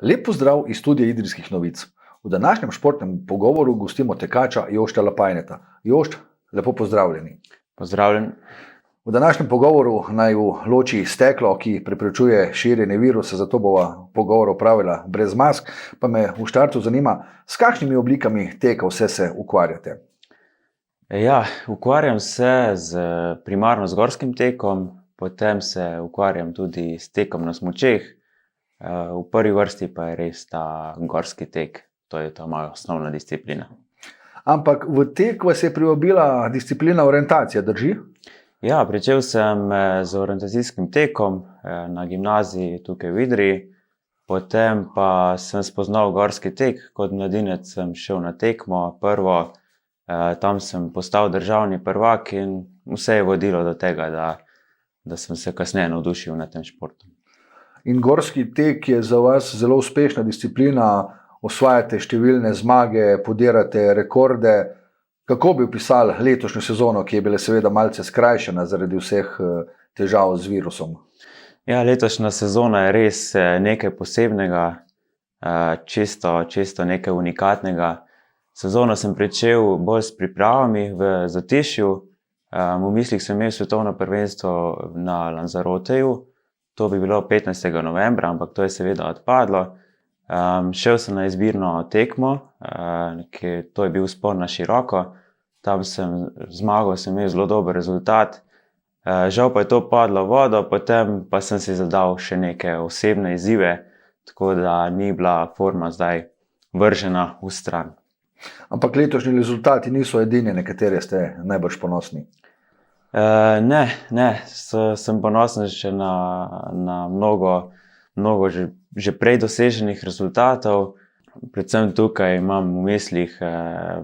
Lep pozdrav iz studia Idrijskih novic. V današnjem športnem pogovoru gostimo tekača Jošta Lapajneta. Jošt, lepo pozdravljeni. Pozdravljen. V današnjem pogovoru naj loči steklo, ki preprečuje širjenje virusa, zato bova pogovor opravila brez mask. Pa me v štartu zanima, s kakšnimi oblikami teka vse se ukvarjate? Ja, ukvarjam se primarno z gorskim tekom, potem se ukvarjam tudi s tekom na smučeh. V prvi vrsti pa je res ta gorski tek, to je ta moja osnovna disciplina. Ampak v tek vas je privabila disciplina orientacija, drži? Ja, pričel sem z orientacijskim tekom na gimnaziji tukaj v Idriji, potem pa sem spoznal gorski tek, kot mladinec sem šel na tekmo prvo, tam sem postal državni prvak in vse je vodilo do tega, da sem se kasneje navdušil nad tem športom. In gorski tek je za vas zelo uspešna disciplina, osvajate številne zmage, podirate rekorde. Kako bi opisali letošnjo sezono, ki je bila seveda malce skrajšana zaradi vseh težav z virusom? Ja, letošnja sezona je res nekaj posebnega, čisto nekaj unikatnega. Sezono sem pričel bolj s pripravami v Zatišju. V mislih sem imel svetovno prvenstvo na Lanzaroteju. To bi bilo 15. novembra, ampak to je seveda odpadlo. Šel sem na izbirno tekmo, to je bil vzpon na široko. Tam sem zmagal, sem imel zelo dober rezultat. Žal pa je to padlo v vodo, potem pa sem si zadal še neke osebne izzive, tako da ni bila forma zdaj vržena v stran. Ampak letošnji rezultati niso edini, na katere ste najbolj ponosni. Ne, sem ponosen še na mnogo že prej doseženih rezultatov. Predvsem tukaj imam v mislih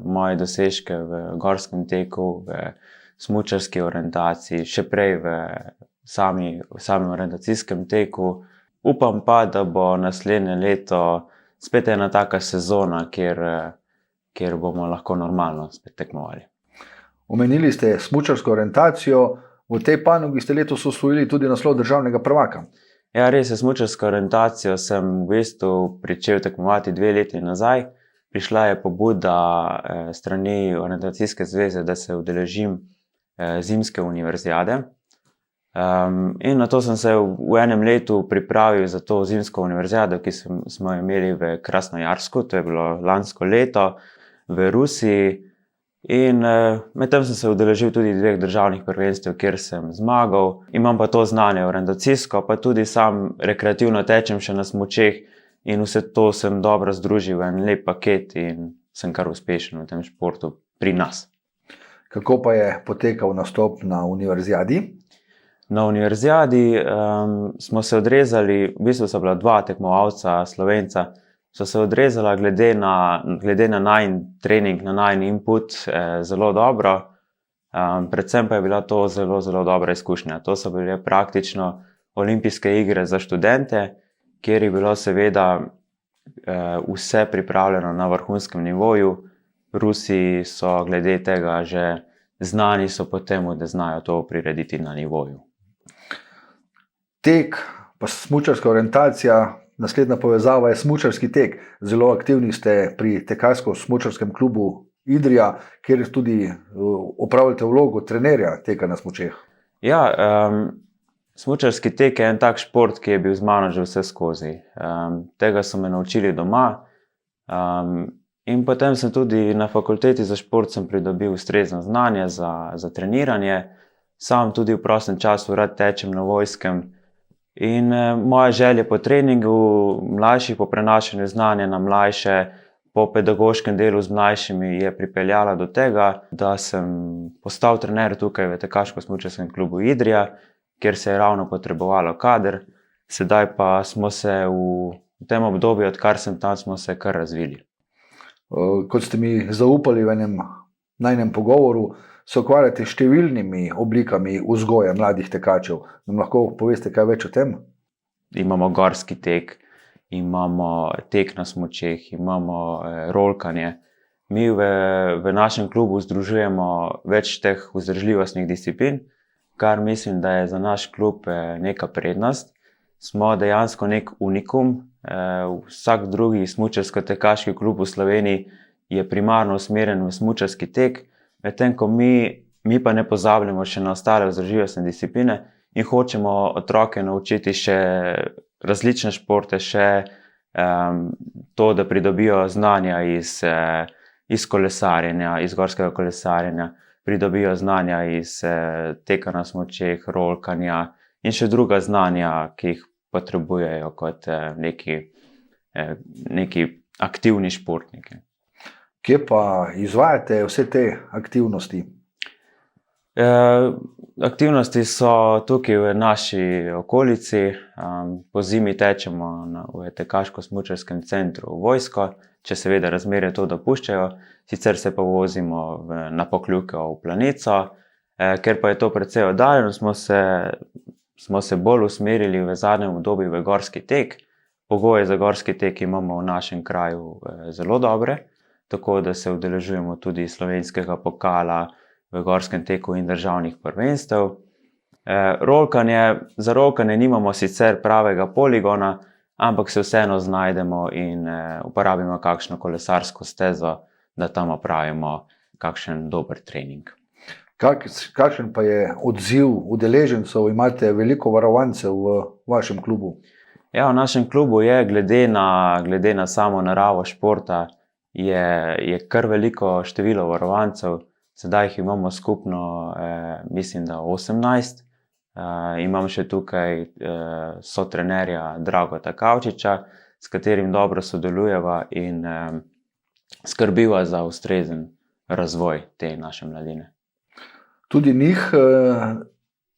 moje dosežke v gorskem teku, v smučarski orientaciji, še prej v samem orientacijskem teku. Upam pa, da bo naslednje leto spet ena taka sezona, kjer bomo lahko normalno spet tekmovali. Omenili ste smučarsko orientacijo, v tej panogi ste letos osvojili tudi naslov državnega prvaka. Ja, res je, smučarsko orientacijo sem v bistvu pričel tekmovati 2 leti nazaj. Prišla je pobuda strani Orientacijske zveze, da se udeležim zimske univerzijade. In na to sem se v enem letu pripravil za to zimsko univerzijado, ki smo imeli v Krasnojarsku, to je bilo lansko leto v Rusiji. In medtem sem se udeležil tudi 2 državnih prvenstev, kjer sem zmagal. Imam pa to znanje orientacijsko, pa tudi sam rekreativno tečem še na smučeh in vse to sem dobro združil v en lep paket in sem kar uspešen v tem športu pri nas. Kako pa je potekal nastop na univerzijadi? Na univerzijadi smo se odrezali, v bistvu so bila 2 tekmovalca, Slovenca, so se odrezala glede na najin trening, na najin input zelo dobro. Predvsem pa je bila to zelo, zelo dobra izkušnja. To so bile praktično olimpijske igre za študente, kjer je bilo seveda vse pripravljeno na vrhunskem nivoju. Rusi so glede tega že znani so po tem, da znajo to prirediti na nivoju. Tek pa smučarska orientacija, naslednja povezava je smučarski tek. Zelo aktivni ste pri tekaško-smučarskem klubu Idrija, kjer tudi opravljate vlogo trenerja teka na smučeh. Ja, smučarski tek je en tak šport, ki je bil z mano že vse skozi. Tega so me naučili doma. In potem sem tudi na fakulteti za šport sem pridobil ustrezno znanje za treniranje. Sam tudi v prostem času rad tečem na Vojskem. In moja želja po treningu mlajših, po prenašanju znanja na mlajše, po pedagoškem delu z mlajšimi je pripeljala do tega, da sem postal trener tukaj v tekaško-smučarskem klubu Idrija, kjer se je ravno potrebovalo kader. Sedaj pa smo se v tem obdobju, odkar sem tam, smo se kar razvili. Kot ste mi zaupali v enem najnem pogovoru, se ukvarjate številnimi oblikami vzgoje mladih tekačev. Nam lahko poveste kaj več o tem? Imamo gorski tek, imamo tek na smučeh, imamo rolkanje. Mi v našem klubu združujemo več teh vzdržljivostnih disciplin, kar mislim, da je za naš klub neka prednost. Smo dejansko nek unikum Vsak drugi smučarsko-tekaški klub v Sloveniji je primarno usmerjen v smučarski tek, medtem ko mi pa ne pozabljamo še na ostale vzdržljivostne discipline in hočemo otroke naučiti še različne športe, še to, da pridobijo znanja iz kolesarjenja, iz gorskega kolesarjenja, pridobijo znanja iz teka na smučeh, rolkanja in še druga znanja, ki jih potrebujejo kot neki aktivni športniki. Kje pa izvajate vse te aktivnosti? Aktivnosti so tukaj v naši okolici. Po zimi tečemo v tekaško-smučarskem centru Vojsko, če seveda razmere to dopuščajo, sicer se pa vozimo na Pokljuko v Planico, ker pa je to precej oddaljeno, smo se bolj usmerili v zadnjem obdobju v gorski tek. Pogoje za gorski tek imamo v našem kraju zelo dobre, tako da se udeležujemo tudi slovenskega pokala v gorskem teku in državnih prvenstev. Za rolkanje nimamo sicer pravega poligona, ampak se vseeno znajdemo in uporabimo kakšno kolesarsko stezo, da tam opravimo kakšen dober trening. Kakšen pa je odziv udeležencev? Imate veliko varovancev v vašem klubu? Ja, v našem klubu je glede na samo naravo športa je kar veliko število varovancev. Sedaj jih imamo skupno, mislim, da 18. Imam še tukaj sotrenerja Dragota Kavčiča, s katerim dobro sodelujeva in skrbiva za ustrezen razvoj te naše mladine. Tudi njih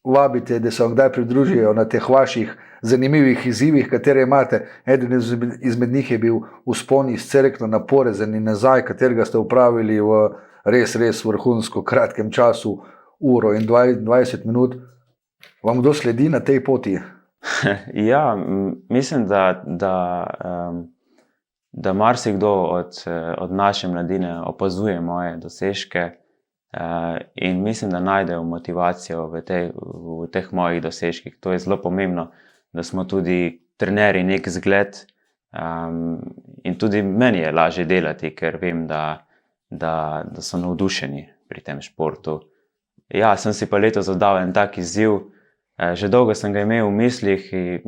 vabite, da se vam kdaj pridružijo na teh vaših zanimivih izzivih, katere imate. Eden izmed njih je bil vzpon iz Cerkna na Porezen in nazaj, katerega ste upravili v res vrhunsko kratkem času, 1 uro in 20 minut. Vam kdo sledi na tej poti? Ja, mislim, da marsikdo od naše mladine opazuje moje dosežke in mislim, da najdejo motivacijo v teh mojih dosežkih. To je zelo pomembno, da smo tudi trenerji nek zgled in tudi meni je lažje delati, ker vem, da so navdušeni pri tem športu. Ja, sem si pa letos zadal en tak izziv, že dolgo sem ga imel v mislih in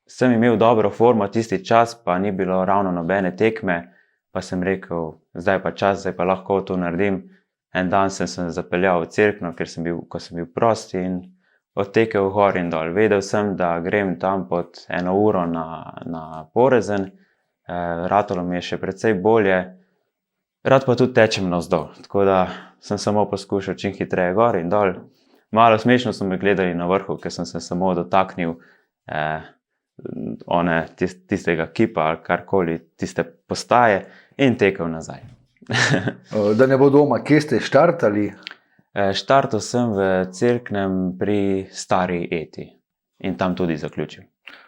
sem imel dobro formo tisti čas, pa ni bilo ravno nobene tekme, pa sem rekel, zdaj pa čas, zdaj pa lahko to naredim. En dan sem se zapeljal v Cerkno, ko sem bil prost in odtekel gor in dol. Vedel sem, da grem tam pod 1 uro na Porezen, ratalo mi je še precej bolje, rad pa tudi tečem navzdol, tako da sem samo poskušal čim hitreje gor in dol. Malo smešno so me gledali na vrhu, ker sem se samo dotaknil tistega kipa ali karkoli, tiste postaje in tekel nazaj. Da ne bo doma, kje ste štartali? Štartal sem v Cerknem pri Stari Eti in tam tudi zaključil.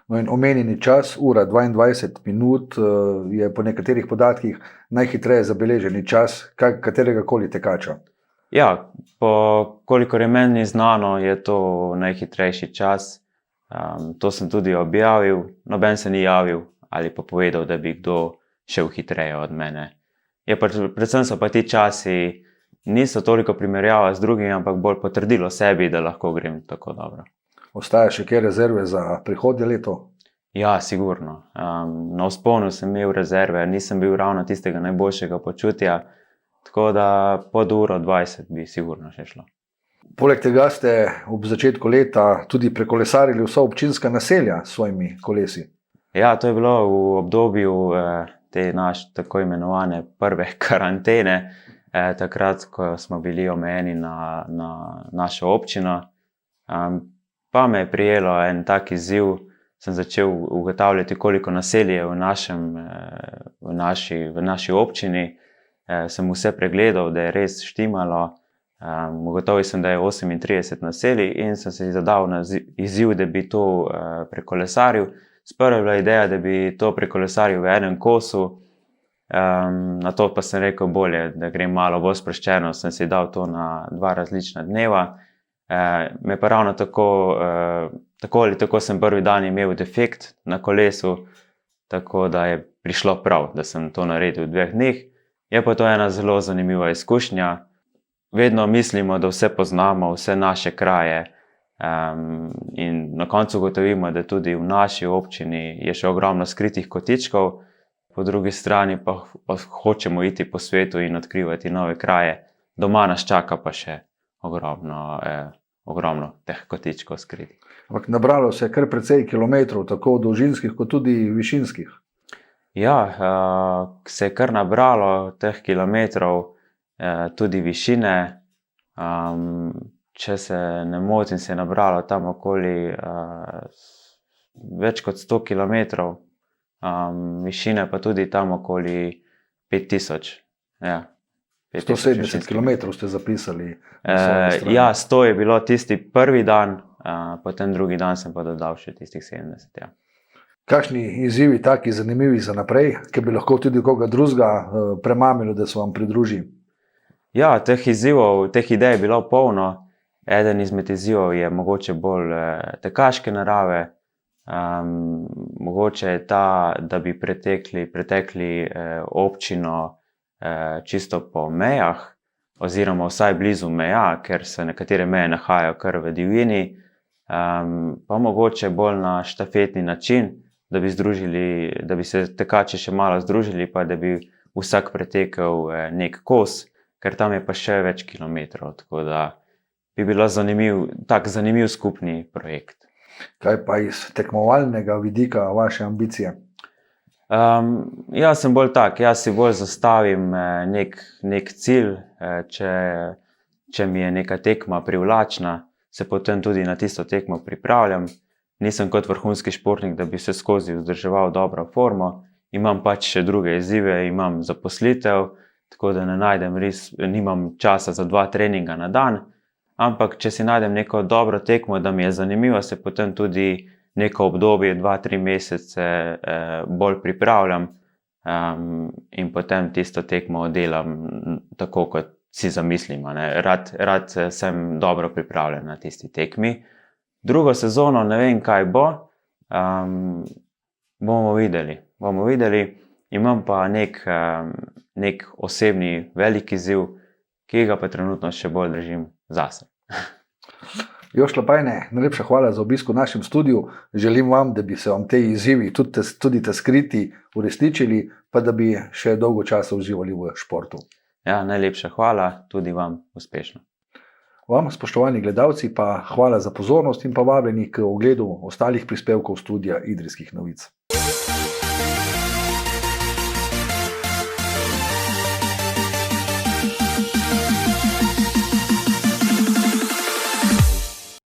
No in omenjeni čas, 1:22 minut, je po nekaterih podatkih najhitreje zabeleženi čas katerega koli tekača. Ja, kolikor je meni znano, je to najhitrejši čas. To sem tudi objavil, noben se ni javil ali pa povedal, da bi kdo šel hitreje od mene. Predvsem so pa ti časi niso toliko primerjava z drugimi, ampak bolj potrdilo sebi, da lahko grem tako dobro. Ostaja še kje rezerve za prihodnje leto? Ja, sigurno. Na vzponu sem imel rezerve, nisem bil ravno tistega najboljšega počutja, tako da pod 1:20 bi sigurno še šlo. Poleg tega ste ob začetku leta tudi prekolesarili vsa občinska naselja s svojimi kolesi. Ja, to je bilo v obdobju te naše tako imenovane prve karantene, takrat, ko smo bili omejeni na našo občino. Pa me je prijelo en tak izziv, sem začel ugotavljati, koliko naselij je v naši občini. Sem vse pregledal, da je res štimalo. Ugotovil sem, da je 38 naselij in sem se zadal na izziv, da bi to prekolesaril. Sprva je bila ideja, da bi to prekolesaril v enem kosu, na to pa sem rekel bolje, da grem malo bolj sproščeno, sem si dal to na 2 različna dneva. Me pa ravno tako ali tako sem prvi dan imel defekt na kolesu, tako da je prišlo prav, da sem to naredil v 2 dneh. Je pa to ena zelo zanimiva izkušnja. Vedno mislimo, da vse poznamo, vse naše kraje, in na koncu ugotovimo, da tudi v naši občini je še ogromno skritih kotičkov, po drugi strani pa hočemo iti po svetu in odkrivati nove kraje. Doma nas čaka pa še ogromno teh kotičkov skritih. Ampak nabralo se je kar precej kilometrov, tako dolžinskih kot tudi višinskih. Ja, se je kar nabralo teh kilometrov, tudi višine. Če se ne motim, se je nabralo tam okoli več kot 100 kilometrov, višine pa tudi tam okoli 5000. Ja, 170 kilometrov ste zapisali. Ja, 100 je bilo tisti prvi dan, potem drugi dan sem pa dodal še tistih 70. Ja. Kakšni izzivi, taki zanimivi za naprej, ki bi lahko tudi koga drugega premamilo, da se vam pridruži? Ja, teh izzivov, teh idej je bilo polno. Eden izmed izzivov je mogoče bolj tekaške narave. Mogoče je ta, da bi pretekli občino čisto po mejah, oziroma vsaj blizu meja, ker se nekatere meje nahajajo kar v divjini, pa mogoče bolj na štafetni način, da bi se tekači še malo združili, pa da bi vsak pretekel nek kos, ker tam je pa še več kilometrov, tako da bi bilo zanimiv skupni projekt. Kaj pa iz tekmovalnega vidika vaše ambicije? Jaz sem bolj tak, jaz si bolj zastavim nek cilj, če mi je neka tekma privlačna, se potem tudi na tisto tekmo pripravljam. Nisem kot vrhunski športnik, da bi se skozi vzdrževal dobro formo, imam pač še druge izzive, imam zaposlitev, tako da nimam časa za 2 treninga na dan, ampak če si najdem neko dobro tekmo, da mi je zanimivo, se potem tudi neko obdobje, 2-3 mesece bolj pripravljam, in potem tisto tekmo delam tako, kot si zamislim. Rad sem dobro pripravljen na tisti tekmi. Drugo sezono ne vem, kaj bo, bomo videli. Imam pa nek osebni velik izziv, ki ga pa trenutno še bolj držim zase. Jošt Lapajne, najlepša hvala za obisk v našem studiu. Želim vam, da bi se vam te izzivi, tudi te skriti, uresničili, pa da bi še dolgo časa uživali v športu. Ja, najlepša hvala, tudi vam uspešno. Vam, spoštovani gledalci, pa hvala za pozornost in pa vabljeni k ogledu ostalih prispevkov studia Idrijskih novic.